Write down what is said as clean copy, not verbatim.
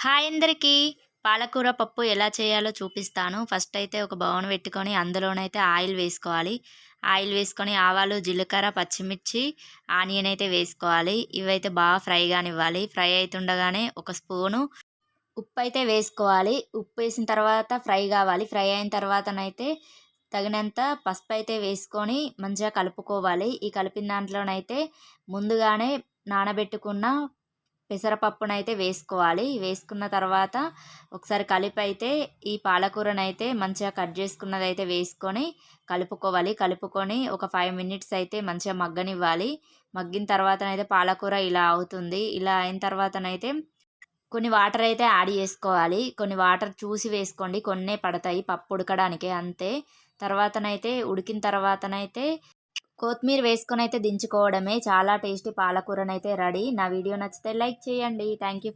Hi అందరికీ. పాలకూర పప్పు ఎలా చేయాలో చూపిస్తాను. ఫస్ట్ అయితే ఒక బౌల్ పెట్టుకొని అందులోనైతే ఆయిల్ వేసుకోవాలి. ఆయిల్ వేసుకొని ఆవాలు, జీలకర్ర, పచ్చిమిర్చి, ఆనియన్ అయితే వేసుకోవాలి. ఇవైతే బాగా ఫ్రై కానివ్వాలి. ఫ్రై అయితుండగానే ఒక స్పూను ఉప్పైతే వేసుకోవాలి. ఉప్పు వేసిన తర్వాత ఫ్రై కావాలి. ఫ్రై అయిన తర్వాతనైతే తగినంత పసుపైతే వేసుకొని మంచిగా కలుపుకోవాలి. ఈ కలిపిన దాంట్లోనైతే ముందుగానే నానబెట్టుకున్న పెసరపప్పునైతే వేసుకోవాలి. వేసుకున్న తర్వాత ఒకసారి కలిపైతే ఈ పాలకూరనైతే మంచిగా కట్ చేసుకున్నదైతే వేసుకొని కలుపుకోవాలి. కలుపుకొని ఒక 5 మినిట్స్ అయితే మంచిగా మగ్గనివ్వాలి. మగ్గిన తర్వాతనైతే పాలకూర ఇలా అవుతుంది. ఇలా అయిన తర్వాతనైతే కొన్ని వాటర్ అయితే యాడ్ చేసుకోవాలి. కొన్ని వాటర్ చూసి వేసుకోండి. కొన్నే పడతాయి పప్పు ఉడకడానికే అంతే. తర్వాతనైతే ఉడికిన తర్వాతనైతే కొత్తిమీర వేసుకొనైతే దించుకోవడమే. చాలా టేస్టీ పాలకూరనైతే రెడీ. నా వీడియో నచ్చితే లైక్ చేయండి. Thank you for